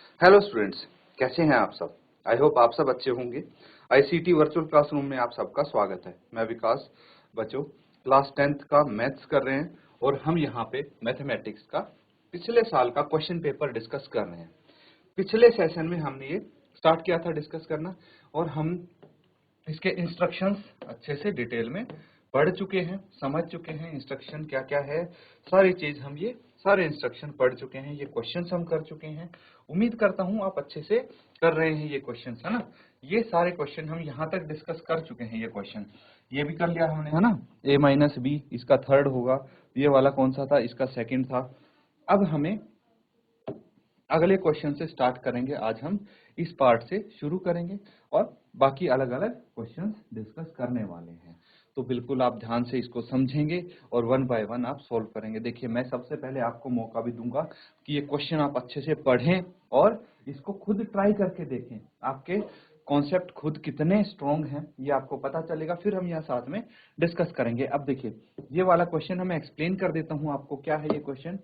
Hello students, कैसे हैं आप सब। आई होप आप सब अच्छे होंगे। आईसीटी वर्चुअल क्लासरूम में आप सबका स्वागत है। मैं विकास। बच्चों, क्लास 10th का मैथ्स कर रहे हैं और हम यहाँ पे मैथमेटिक्स का पिछले साल का क्वेश्चन पेपर डिस्कस कर रहे हैं। पिछले सेशन में हमने ये स्टार्ट किया था डिस्कस करना और हम इसके इंस्ट्रक्शंस अच्छे से डिटेल में पढ़ चुके हैं, समझ चुके हैं। इंस्ट्रक्शन क्या क्या है, सारी चीज हम ये सारे इंस्ट्रक्शन पढ़ चुके हैं। ये क्वेश्चंस हम कर चुके हैं। उम्मीद करता हूं आप अच्छे से कर रहे हैं ये क्वेश्चंस, है ना। ये सारे क्वेश्चन हम यहाँ तक डिस्कस कर चुके हैं। ये क्वेश्चन ये भी कर लिया हमने, है ना। a माइनस बी इसका थर्ड होगा। ये वाला कौन सा था, इसका सेकंड था। अब हमें अगले क्वेश्चन से स्टार्ट करेंगे। आज हम इस पार्ट से शुरू करेंगे और बाकी अलग अलग क्वेश्चंस डिस्कस करने वाले हैं। तो बिल्कुल आप ध्यान से इसको समझेंगे और वन बाय वन आप सॉल्व करेंगे। देखिए, मैं सबसे पहले आपको मौका भी दूंगा कि ये क्वेश्चन आप अच्छे से पढ़ें और इसको खुद ट्राई करके देखें। आपके कॉन्सेप्ट खुद कितने स्ट्रॉन्ग हैं ये आपको पता चलेगा। फिर हम यहाँ साथ में डिस्कस करेंगे। अब देखिए, ये वाला क्वेश्चन मैं एक्सप्लेन कर देता हूँ आपको। क्या है ये क्वेश्चन?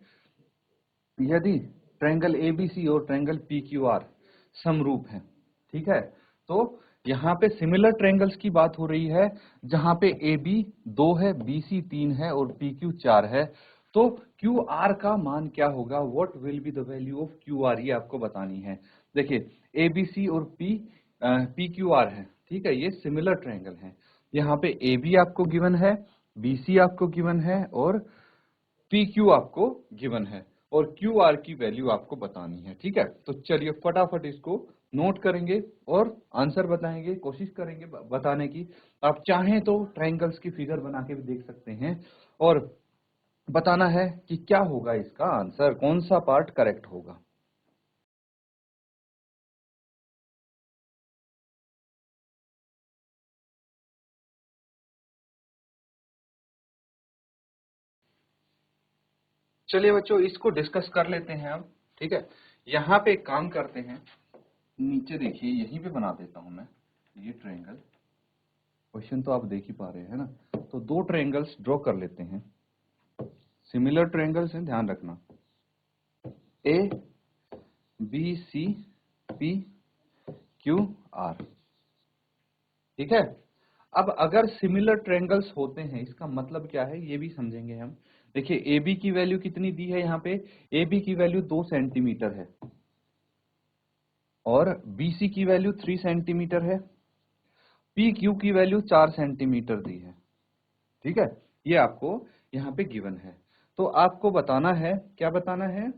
यदि ट्रायंगल एबीसी और ट्रायंगल पीक्यूआर समरूप है, ठीक है, तो यहाँ पे सिमिलर ट्रायंगल्स की बात हो रही है, जहां पे AB 2 है, BC 3 है और PQ 4 है। तो QR का मान क्या होगा? What will be the value of QR, ये आपको बतानी है। देखिए, ABC और PQR है, ठीक है, ये सिमिलर ट्रायंगल है। यहाँ पे AB आपको गिवन है, BC आपको गिवन है और PQ आपको गिवन है और QR की वैल्यू आपको बतानी है, ठीक है। तो चलिए फटाफट इसको नोट करेंगे और आंसर बताएंगे, कोशिश करेंगे बताने की। आप चाहें तो ट्रायंगल्स की फिगर बना के भी देख सकते हैं और बताना है कि क्या होगा इसका आंसर, कौन सा पार्ट करेक्ट होगा। चलिए बच्चों, इसको डिस्कस कर लेते हैं अब, ठीक है। यहाँ पे एक काम करते हैं, नीचे देखिए, यहीं पे बना देता हूं मैं ये ट्रायंगल। क्वेश्चन तो आप देख ही पा रहे हैं ना। तो दो ट्रायंगल्स ड्रॉ कर लेते हैं, सिमिलर ट्रायंगल्स हैं, ध्यान रखना। A B C P Q R, ठीक है। अब अगर सिमिलर ट्रायंगल्स होते हैं, इसका मतलब क्या है ये भी समझेंगे हम। देखिए, ए बी की वैल्यू कितनी दी है यहाँ पे? ए बी की वैल्यू 2 सेंटीमीटर है और बी सी की वैल्यू 3 सेंटीमीटर है। पी क्यू की वैल्यू 4 सेंटीमीटर दी है, ठीक है। ये आपको यहाँ पे गिवन है। तो आपको बताना है, क्या बताना है?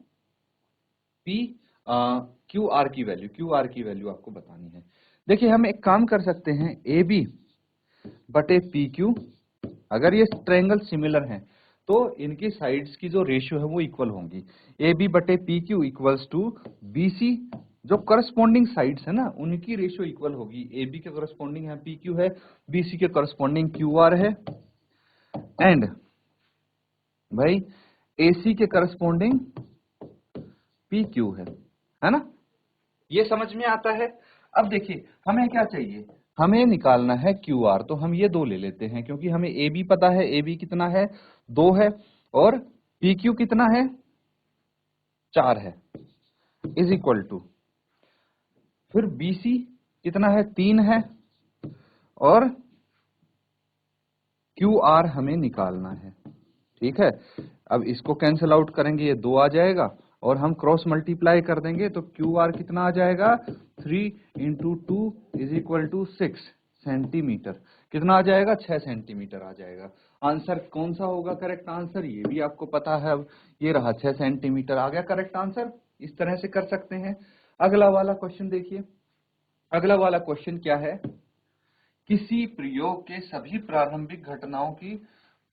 पी क्यू आर की वैल्यू, क्यू आर की वैल्यू आपको बतानी है। देखिए, हम एक काम कर सकते हैं, ए बी बटे पी क्यू। अगर ये ट्रायंगल सिमिलर हैं तो इनकी साइड्स की जो रेशियो है वो इक्वल होंगी। ए बी बटे P Q equals to B C, जो करस्पॉन्डिंग साइड्स है ना उनकी रेशियो इक्वल होगी। ए बी के करस्पॉन्डिंग है पी क्यू है, बी सी के करस्पॉन्डिंग क्यू आर है, एंड भाई ए सी के करस्पॉन्डिंग पी क्यू है ना। ये समझ में आता है। अब देखिए, हमें क्या चाहिए? हमें निकालना है क्यू आर। तो हम ये दो ले लेते हैं क्योंकि हमें ए बी पता है। ए बी कितना है? 2 है और पी क्यू कितना है? 4 है, इज इक्वल टू, फिर बी सी कितना है? 3 है और क्यू आर हमें निकालना है, ठीक है। अब इसको कैंसिल आउट करेंगे, ये 2 आ जाएगा और हम क्रॉस मल्टीप्लाई कर देंगे तो क्यू आर कितना आ जाएगा? 3 into 2 is equal to 6 centimetre. कितना आ जाएगा? 6 सेंटीमीटर आ जाएगा। आंसर कौन सा होगा करेक्ट आंसर? ये भी आपको पता है। अब ये रहा 6 सेंटीमीटर आ गया करेक्ट आंसर। इस तरह से कर सकते हैं। अगला वाला क्वेश्चन देखिए। अगला वाला क्वेश्चन क्या है? किसी प्रयोग के सभी प्रारंभिक घटनाओं की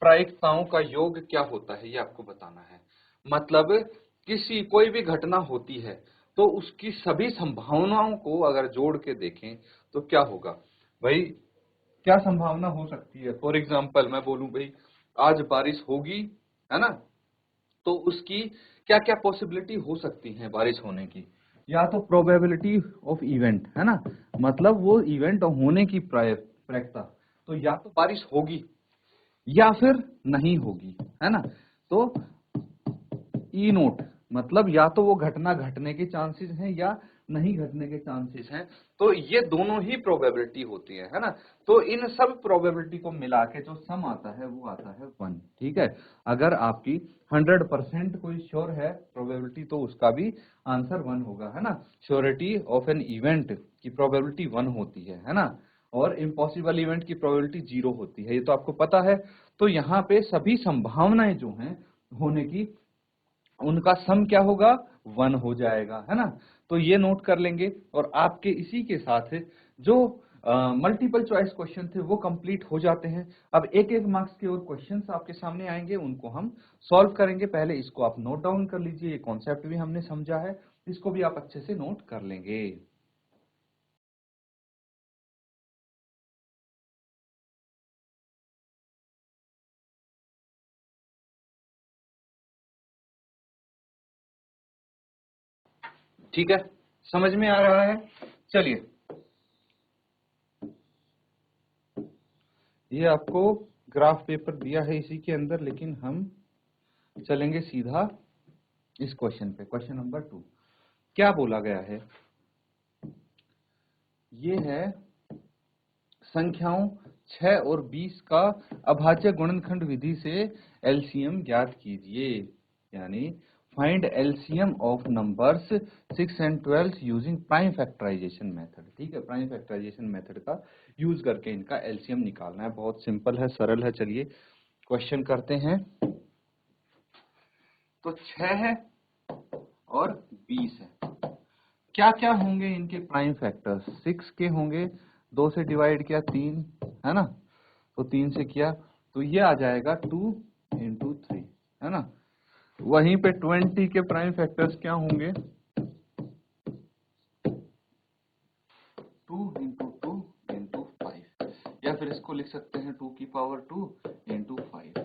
प्रायिकताओं का योग क्या होता है, ये आपको बताना है। मतलब किसी कोई भी घटना होती है तो उसकी सभी संभावनाओं को अगर जोड़ के देखें तो क्या होगा। भाई, क्या संभावना हो सकती है? फॉर एग्जाम्पल मैं बोलूं, भाई आज बारिश होगी, है ना, तो उसकी क्या क्या पॉसिबिलिटी हो सकती है बारिश होने की। या तो प्रोबेबिलिटी ऑफ इवेंट, है ना, मतलब वो इवेंट होने की प्रायिकता। तो या तो बारिश होगी या फिर नहीं होगी, है ना। तो ई नोट मतलब या तो वो घटना घटने के चांसेस हैं या नहीं घटने के चांसेस हैं। तो ये दोनों ही प्रोबेबिलिटी होती है ना। तो इन सब प्रोबेबिलिटी को मिला के जो सम आता है वो आता है 1। ठीक है, अगर आपकी 100% कोई श्योर है प्रोबेबिलिटी तो उसका भी आंसर 1 होगा, है ना। श्योरिटी ऑफ एन इवेंट की प्रोबेबिलिटी 1 होती है ना, और इम्पॉसिबल इवेंट की प्रोबेबिलिटी 0 होती है, ये तो आपको पता है। तो यहाँ पे सभी संभावनाएं जो हैं होने की, उनका सम क्या होगा, 1 हो जाएगा, है ना। तो ये नोट कर लेंगे, और आपके इसी के साथ जो मल्टीपल चॉइस क्वेश्चन थे वो कंप्लीट हो जाते हैं। अब एक एक मार्क्स के और क्वेश्चंस आपके सामने आएंगे, उनको हम सॉल्व करेंगे। पहले इसको आप नोट डाउन कर लीजिए, ये कॉन्सेप्ट भी हमने समझा है, इसको भी आप अच्छे से नोट कर लेंगे। ठीक है, समझ में आ रहा है। चलिए, ये आपको ग्राफ पेपर दिया है इसी के अंदर, लेकिन हम चलेंगे सीधा इस क्वेश्चन पे। क्वेश्चन नंबर 2 क्या बोला गया है, ये है संख्याओं 6 और 20 का अभाज्य गुणनखंड विधि से एलसीएम ज्ञात कीजिए, यानी find LCM of numbers 6 and 12 using prime factorisation method. ठीक है, प्राइम फैक्टराइजेशन मेथड का यूज करके इनका एलसीएम निकालना है। बहुत सिंपल है, सरल है। चलिए क्वेश्चन करते हैं। तो 6 है और 20 है, क्या क्या होंगे इनके प्राइम फैक्टर्स। 6 के होंगे, 2 से डिवाइड किया 3, है ना, तो 3 से किया तो ये आ जाएगा 2 इंटू 3, है ना। वहीं पे 20 के प्राइम फैक्टर्स क्या होंगे, 2 इंटू 2 इंटू 5, या फिर इसको लिख सकते हैं 2 की पावर 2 इंटू 5,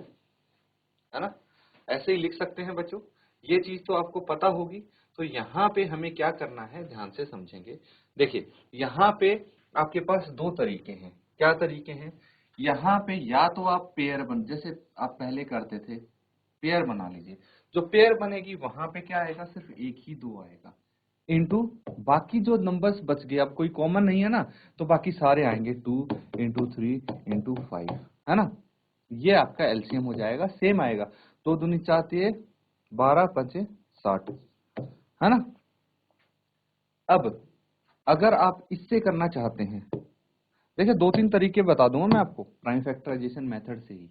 है ना। ऐसे ही लिख सकते हैं बच्चों, ये चीज तो आपको पता होगी। तो यहाँ पे हमें क्या करना है, ध्यान से समझेंगे। देखिए यहाँ पे आपके पास दो तरीके हैं। क्या तरीके हैं, यहाँ पे या तो आप पेयर जैसे आप पहले करते थे, पेयर बना लीजिए। जो पेयर बनेगी वहां पे क्या आएगा, सिर्फ एक ही 2 आएगा, इंटू बाकी जो नंबर्स बच गए, अब कोई कॉमन नहीं है ना, तो बाकी सारे आएंगे 2 इंटू 3 इंटू 5, है ना। ये आपका एलसीएम हो जाएगा, सेम आएगा। 2 दूनी 4, 12 5 60, है ना। अब अगर आप इससे करना चाहते हैं, देखिए 2-3 तरीके बता दूंगा मैं आपको प्राइम फैक्टराइजेशन मेथड से ही।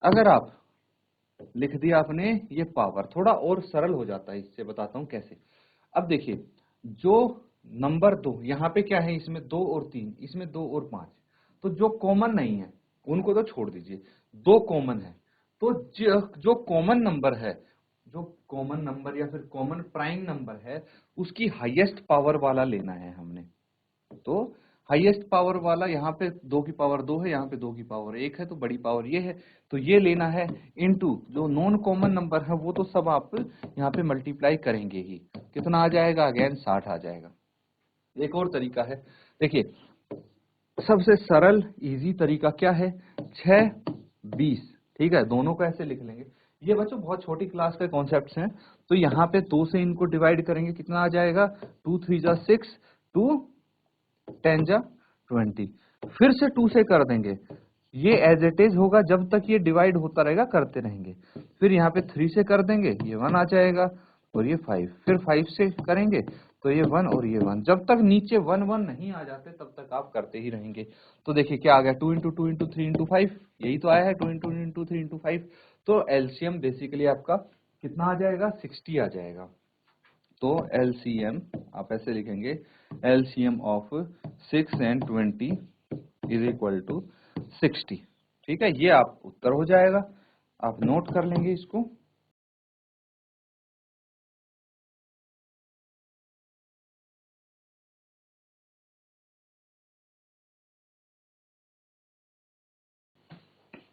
अगर आप लिख दिया आपने ये पावर, थोड़ा और सरल हो जाता है इससे, बताता हूं कैसे। अब देखिए जो नंबर 2 यहाँ पे क्या है, इसमें 2 और 3, इसमें 2 और 5, तो जो कॉमन नहीं है उनको तो छोड़ दीजिए, 2 कॉमन है। तो जो कॉमन नंबर है, जो कॉमन नंबर या फिर कॉमन प्राइम नंबर है, उसकी हाईएस्ट पावर वाला लेना है हमने। तो हाईएस्ट पावर वाला यहाँ पे 2 की पावर 2 है, यहाँ पे 2 की पावर 1 है, तो बड़ी पावर ये है, तो ये लेना है। इनटू जो नॉन कॉमन नंबर है वो तो सब आप यहाँ पे मल्टीप्लाई करेंगे ही। कितना आ जाएगा, अगेन 60 आ जाएगा। एक और तरीका है, देखिए सबसे सरल इजी तरीका क्या है, 6 20, ठीक है, दोनों को ऐसे लिख लेंगे। ये बच्चों बहुत छोटी क्लास के कॉन्सेप्ट्स हैं। तो यहाँ पे 2 से इनको डिवाइड करेंगे, कितना आ जाएगा, 2 3 जा 6, 2 10 जा 20, फिर से 2 से कर देंगे। ये एज इट इज होगा, जब तक ये डिवाइड होता रहेगा करते रहेंगे। फिर यहाँ पे 3 से कर देंगे, ये 1 आ जाएगा, और ये 5, फिर 5 से करेंगे तो ये 1 और ये 1, जब तक नीचे 1 1 नहीं आ जाते तब तक आप करते ही रहेंगे। तो देखिए क्या आ गया, 2 इंटू 2 इंटू 3 इंटू 5, यही तो आया है 2 इंटू 3 इंटू 5। तो एलसीएम बेसिकली आपका कितना आ जाएगा, 60 आ जाएगा। तो एलसीएम आप ऐसे लिखेंगे, LCM of 6 and 20 is equal to 60। ठीक है, ये आप उत्तर हो जाएगा, आप नोट कर लेंगे इसको।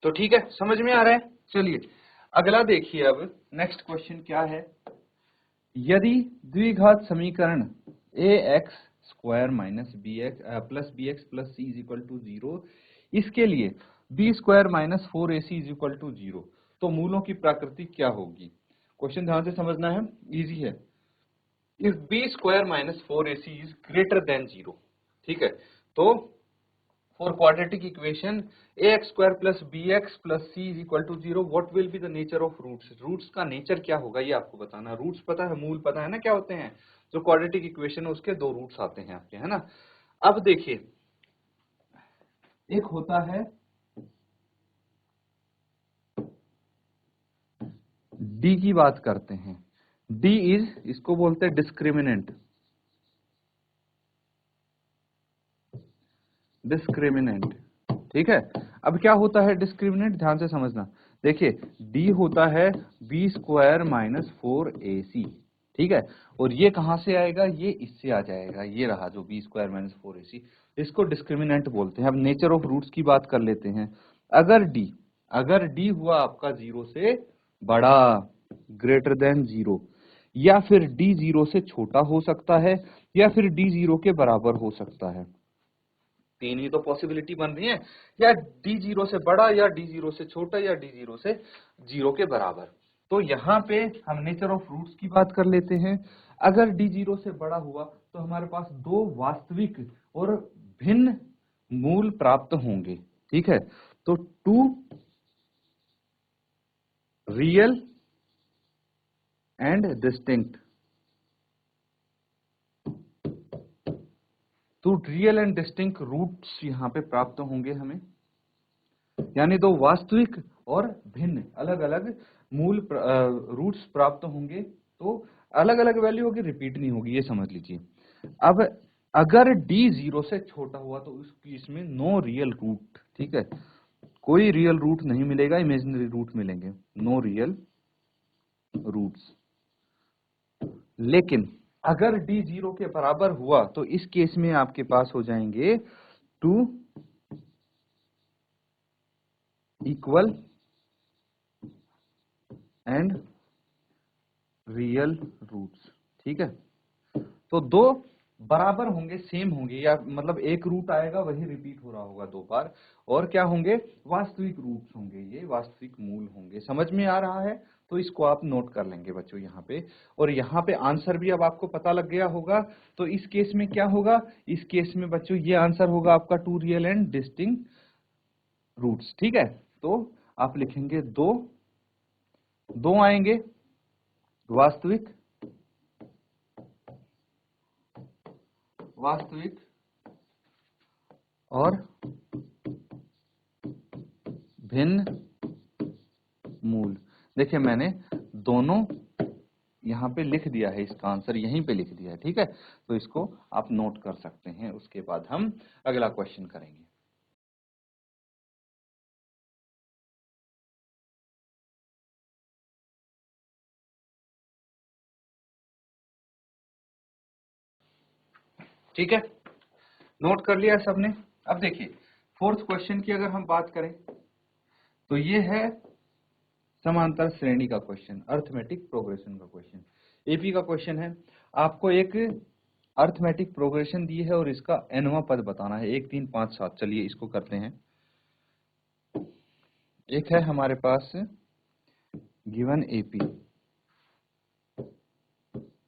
तो ठीक है, समझ में आ रहा है। चलिए अगला देखिए, अब नेक्स्ट क्वेश्चन क्या है, यदि द्विघात समीकरण A X square minus B X plus B X plus C is equal to 0, इसके लिए B square minus 4ac is equal to 0, तो मूलों की प्रकृति क्या होगी। क्वेश्चन ध्यान से समझना है, इजी है। If b square minus 4ac is greater than 0, ठीक है, तो for quadratic equation ax square plus bx plus c is equal to 0, what will be the nature of roots? Roots का नेचर क्या होगा ये आपको बताना। रूट्स पता है, मूल पता है ना क्या होते हैं? जो क्वाड्रेटिक इक्वेशन है उसके दो रूट्स आते हैं आपके, है ना। अब देखिए, एक होता है डी की बात करते हैं। डी इज, इसको बोलते हैं डिस्क्रिमिनेंट। डिस्क्रिमिनेंट, ठीक है। अब क्या होता है डिस्क्रिमिनेंट, ध्यान से समझना। देखिए, डी होता है बी स्क्वायर माइनस 4ac, ठीक है। और ये कहां से आएगा? ये इससे आ जाएगा, ये रहा जो बी स्क्वायर माइनस 4ac, इसको डिस्क्रिमिनेंट बोलते हैं। अब नेचर ऑफ रूट्स की बात कर लेते हैं। अगर डी हुआ आपका 0 से बड़ा, ग्रेटर देन 0, या फिर डी 0 से छोटा हो सकता है, या फिर डी 0 के बराबर हो सकता है। तीन ही तो पॉसिबिलिटी बन रही है, या डी 0 से बड़ा, या डी 0 से छोटा, या डी 0 से 0 के बराबर। तो यहाँ पे हम नेचर ऑफ रूट्स की बात कर लेते हैं। अगर डी 0 से बड़ा हुआ तो हमारे पास दो वास्तविक और भिन्न मूल प्राप्त होंगे, ठीक है। तो टू रियल एंड डिस्टिंक्ट, तो रियल एंड डिस्टिंक्ट रूट्स यहाँ पे प्राप्त होंगे हमें, यानी दो वास्तविक और भिन्न अलग अलग मूल रूट्स प्राप्त होंगे। तो अलग अलग वैल्यू होगी, रिपीट नहीं होगी, ये समझ लीजिए। अब अगर d 0 से छोटा हुआ तो उसकी इसमें नो रियल रूट, ठीक है, कोई रियल रूट नहीं मिलेगा, इमेजिनरी रूट मिलेंगे, नो रियल रूट्स। लेकिन अगर d 0 के बराबर हुआ तो इस केस में आपके पास हो जाएंगे two equal and real roots, ठीक है। तो दो बराबर होंगे, सेम होंगे, या मतलब एक रूट आएगा वही रिपीट हो रहा होगा दो बार, और क्या होंगे? वास्तविक रूट्स होंगे, ये वास्तविक मूल होंगे। समझ में आ रहा है? तो इसको आप नोट कर लेंगे बच्चों यहाँ पे। और यहाँ पे आंसर भी अब आपको पता लग गया होगा। तो इस केस में क्या होगा? इस केस में बच्चों ये आंसर होगा आपका two real and distinct roots, ठीक है। तो आप लिखेंगे दो, दो आएंगे वास्तविक, वास्तविक और भिन्न मूल। देखिए, मैंने दोनों यहाँ पे लिख दिया है, इसका आंसर यहीं पे लिख दिया है, ठीक है। तो इसको आप नोट कर सकते हैं। उसके बाद हम अगला क्वेश्चन करेंगे। ठीक है, नोट कर लिया सबने। अब देखिए, फोर्थ क्वेश्चन की अगर हम बात करें तो ये है समांतर श्रेणी का क्वेश्चन, अर्थमेटिक प्रोग्रेशन का क्वेश्चन, एपी का क्वेश्चन है। आपको एक अर्थमेटिक प्रोग्रेशन दी है और इसका nवां पद बताना है, 1 3 5 7। चलिए इसको करते हैं। एक है हमारे पास गिवन एपी,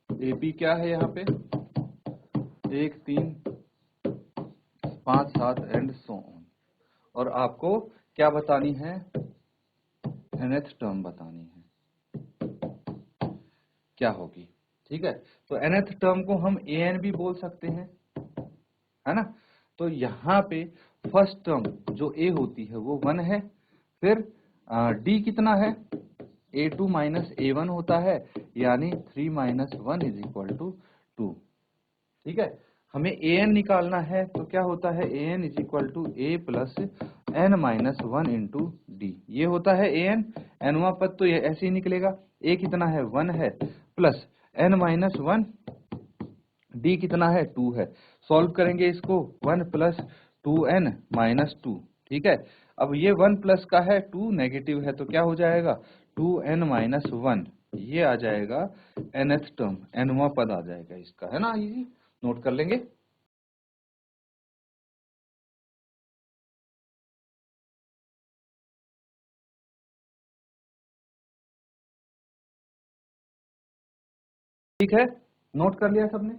एपी क्या है यहाँ पे? 1 3 5 7 एंड सो ऑन। और आपको क्या बतानी है? nth टर्म बतानी है, क्या होगी, ठीक है। तो nth टर्म को हम an भी बोल सकते हैं, है ना। तो यहाँ पे फर्स्ट टर्म जो a होती है वो 1 है, फिर d कितना है? a2 माइनस a1 होता है, यानी 3 माइनस 1 इज इक्वल टू 2, ठीक है। हमें an निकालना है, तो क्या होता है? an is equal to a plus n minus 1 into D, ये होता है an। nवां पद तो ये ऐसे ही निकलेगा, a कितना है? 1 है, प्लस n माइनस 1, d कितना है? 2 है। सॉल्व करेंगे इसको, 1 प्लस 2n माइनस 2, ठीक है। अब ये 1 प्लस का है, 2 नेगेटिव है, तो क्या हो जाएगा? 2n माइनस 1, ये आ जाएगा nth टर्म, nवां पद आ जाएगा इसका, है ना। इजी, नोट कर लेंगे। ठीक है, नोट कर लिया सबने।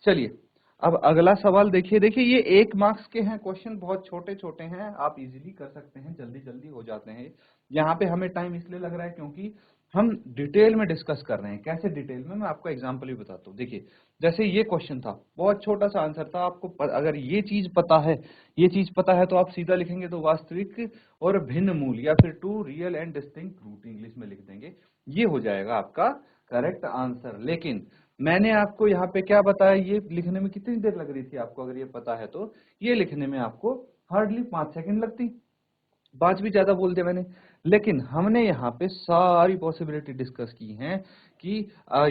चलिए अब अगला सवाल देखिए। देखिए ये 1 मार्क्स के हैं क्वेश्चन, बहुत छोटे छोटे हैं, आप इजीली कर सकते हैं, जल्दी जल्दी हो जाते हैं। यहाँ पे हमें टाइम इसलिए लग रहा है क्योंकि हम डिटेल में डिस्कस कर रहे हैं। कैसे डिटेल में, मैं आपको एग्जांपल भी बताता हूँ। देखिए जैसे ये क्वेश्चन था, बहुत छोटा सा आंसर था, आपको अगर ये चीज पता है, ये चीज पता है तो आप सीधा लिखेंगे तो वास्तविक और भिन्न मूल, या फिर two real and distinct root English में लिख देंगे, ये हो जाएगा आपका करेक्ट आंसर। लेकिन मैंने आपको यहाँ पे क्या बताया, ये लिखने में कितनी देर लग रही थी आपको, अगर ये पता है तो ये लिखने में आपको हार्डली 5 सेकंड लगती, 5 भी ज्यादा बोल दिया मैंने। लेकिन हमने यहाँ पे सारी पॉसिबिलिटी डिस्कस की हैं कि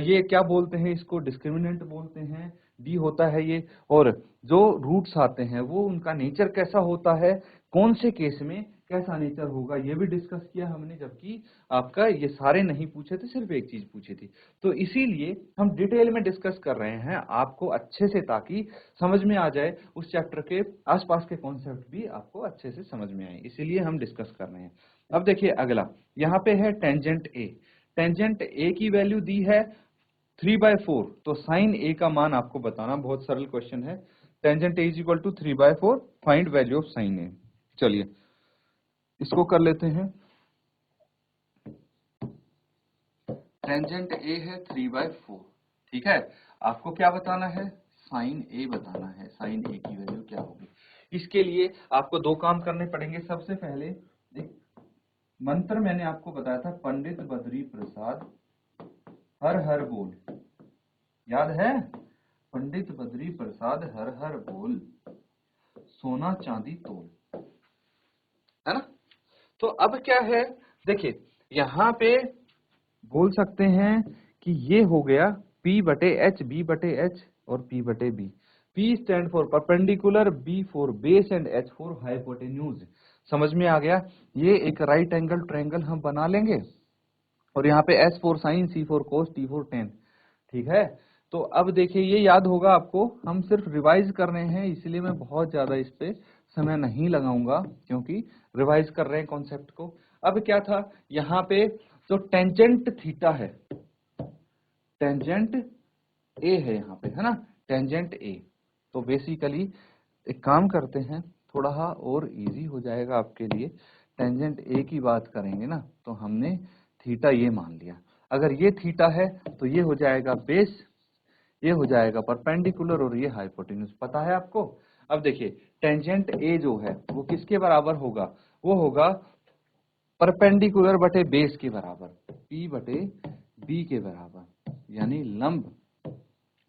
ये क्या बोलते हैं, इसको डिस्क्रिमिनेंट बोलते हैं, डी होता है ये, और जो रूट्स आते हैं वो उनका नेचर कैसा होता है, कौन से केस में कैसा नेचर होगा, ये भी डिस्कस किया हमने। जबकि आपका ये सारे नहीं पूछे थे, सिर्फ एक चीज पूछी थी, तो इसीलिए हम डिटेल में डिस्कस कर रहे हैं आपको अच्छे से, ताकि समझ में आ जाए, उस चैप्टर के आसपास के कॉन्सेप्ट भी आपको अच्छे से समझ में आए, इसीलिए हम डिस्कस कर रहे हैं। अब देखिए अगला, यहाँ पे है टेंजेंट ए। टेंजेंट ए की वैल्यू दी है 3/4, तो साइन ए का मान आपको बताना, बहुत सरल क्वेश्चन है। Tangent A is equal to 3/4, find value of sine A. चलिए इसको कर लेते हैं। टेंजेंट ए है 3/4, ठीक है, आपको क्या बताना है, साइन ए बताना है, साइन ए की वैल्यू क्या होगी। इसके लिए आपको 2 काम करने पड़ेंगे। सबसे पहले एक मंत्र मैंने आपको बताया था, पंडित बद्री प्रसाद हर हर बोल, याद है, पंडित बद्री प्रसाद हर हर बोल, सोना चांदी तोल, है ना। तो अब क्या है, देखिए यहाँ पे बोल सकते हैं कि ये हो गया P/H, B/H और P/B। P stand for perpendicular, B for base and H for hypotenuse. समझ में आ गया। ये एक राइट एंगल ट्रायंगल हम बना लेंगे, और यहाँ पे S for sine, C for cos, T for tan, ठीक है। तो अब देखिए ये याद होगा आपको, हम सिर्फ रिवाइज कर रहे हैं, इसलिए मैं बहुत ज्यादा इस पे समय नहीं लगाऊंगा, क्योंकि रिवाइज कर रहे हैं कॉन्सेप्ट को। अब क्या था यहाँ पे, तो टेंजेंट थीटा है, टेंजेंट ए है यहाँ पे, है ना, टेंजेंट ए। तो बेसिकली एक काम करते हैं, थोड़ा और इजी हो जाएगा आपके लिए। टेंजेंट ए की बात करेंगे ना, तो हमने थीटा ये मान लिया, अगर ये थीटा है तो ये हो जाएगा बेस, ये हो जाएगा परपेंडिकुलर, और ये हाइपोटेन्यूज, पता है आपको। अब देखिए टेंजेंट ए जो है वो किसके बराबर होगा, वो होगा परपेंडिकुलर बटे बेस के बराबर, P/B के बराबर, यानी लंब,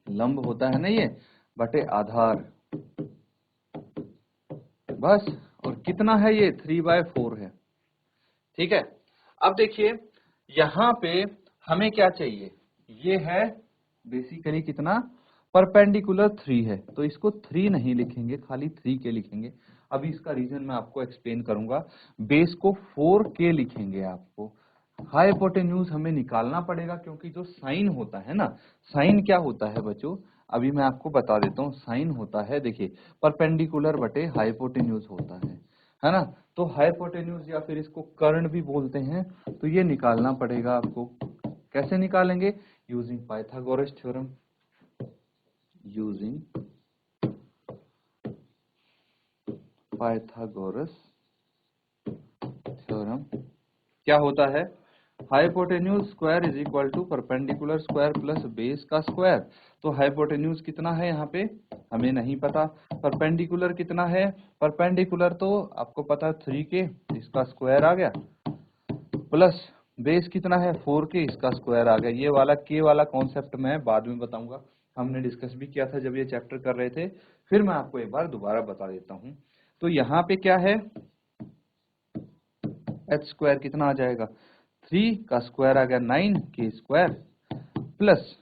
लंब होता है ना ये, बटे आधार, बस। और कितना है ये, 3/4 है, ठीक है। अब देखिए यहाँ पे हमें क्या चाहिए, ये है बेसिकली कितना, परपेंडिकुलर 3 है, तो इसको 3 नहीं लिखेंगे, खाली 3 के लिखेंगे। अभी इसका रीजन मैं आपको एक्सप्लेन करूंगा। बेस को 4 के लिखेंगे आपको। हाइपोटेन्यूज हमें निकालना पड़ेगा, क्योंकि जो साइन होता है ना, साइन क्या होता है बच्चों, अभी मैं आपको बता देता हूँ। साइन होता है, देखिए परपेंडिकुलर बटे हाइपोटेन्यूज होता है ना। तो हाइपोटेन्यूज या फिर इसको कर्ण भी बोलते हैं, तो ये निकालना पड़ेगा आपको। कैसे निकालेंगे, using Pythagoras theorem, using Pythagoras theorem. क्या होता है, hypotenuse square is equal to perpendicular square plus base का स्क्वायर। तो हाइपोटेन्यूज कितना है यहाँ पे हमें नहीं पता, परपेंडिकुलर कितना है, परपेंडिकुलर तो आपको पता है 3 के, इसका स्क्वायर आ गया, प्लस बेस कितना है 4 के, इसका स्क्वायर आ गया। ये वाला के वाला कॉन्सेप्ट मैं बाद में बताऊंगा, हमने डिस्कस भी किया था जब ये चैप्टर कर रहे थे, फिर मैं आपको एक बार दोबारा बता देता हूँ। तो यहाँ पे क्या है, एच स्क्वायर कितना आ जाएगा, 3 का स्क्वायर आ गया 9 के स्क्वायर, प्लस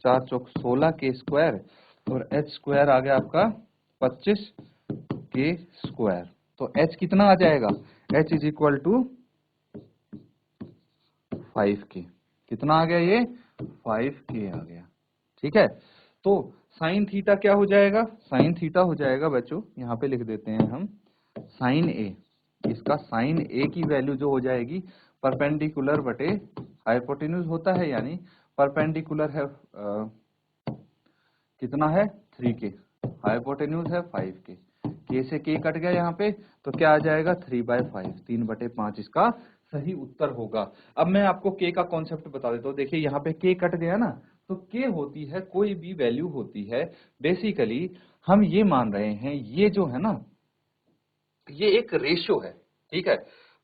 4 चौक 16 के स्क्वायर, और एच स्क्वायर आ गया आपका 25 के स्क्वायर। तो एच कितना आ जाएगा, एच इज इक्वल टू 5 के, कितना आ गया ये, 5 के आ गया, ठीक है। तो साइन थीटा क्या हो जाएगा, साइन थीटा हो जाएगा बच्चों, यहाँ पे लिख देते हैं हम, साइन ए, इसका साइन ए की वैल्यू जो हो जाएगी परपेंडिकुलर बटे हाइपोटेन्यूज होता है, यानी परपेंडिकुलर है कितना है 3k, हाइपोटेन्यूज है 5k, k से k कट गया यहाँ पे तो क्या आ जाएगा 3/5, 3/5 इसका सही उत्तर होगा। अब मैं आपको k का कॉन्सेप्ट बता देता हूँ। देखिए यहाँ पे k कट गया ना, तो k होती है कोई भी वैल्यू होती है, बेसिकली हम ये मान रहे हैं ये जो है ना ये एक रेशियो है, ठीक है,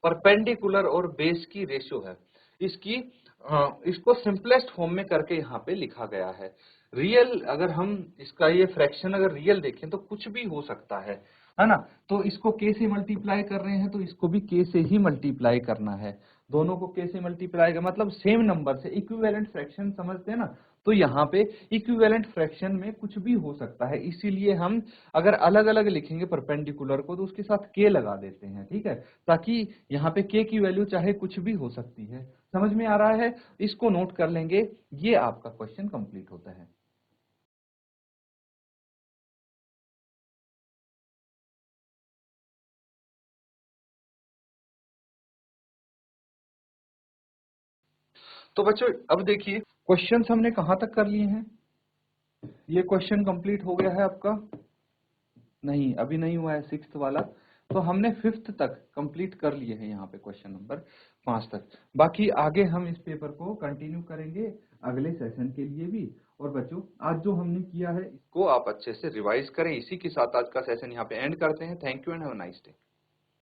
परपेंडिकुलर और बेस की रेशियो है। इसकी इसको सिंपलेस्ट फॉर्म में करके यहाँ पे लिखा गया है। रियल अगर हम इसका ये फ्रैक्शन अगर रियल देखें तो कुछ भी हो सकता है ना। तो इसको k से मल्टीप्लाई कर रहे हैं तो इसको भी k से ही मल्टीप्लाई करना है। दोनों को k से मल्टीप्लाई का मतलब सेम नंबर से, इक्विवेलेंट फ्रैक्शन समझते हैं ना। तो यहाँ पे इक्विवेलेंट फ्रैक्शन में कुछ भी हो सकता है, इसीलिए हम अगर अलग अलग लिखेंगे परपेंडिकुलर को तो उसके साथ k लगा देते हैं, ठीक है, ताकि यहाँ पे k की वैल्यू चाहे कुछ भी हो सकती है। समझ में आ रहा है? इसको नोट कर लेंगे, ये आपका क्वेश्चन कंप्लीट होता है। तो बच्चों अब देखिए क्वेश्चंस हमने कहाँ तक कर लिए हैं। ये क्वेश्चन कंप्लीट हो गया है आपका? नहीं, अभी नहीं हुआ है सिक्स्थ वाला। तो हमने फिफ्थ तक कंप्लीट कर लिए हैं यहाँ पे क्वेश्चन नंबर 5 तक। बाकी आगे हम इस पेपर को कंटिन्यू करेंगे अगले सेशन के लिए भी। और बच्चों आज जो हमने किया है इसको आप अच्छे से रिवाइज करें। इसी के साथ आज का सेशन यहाँ पे एंड करते हैं। Thank you and have a nice day.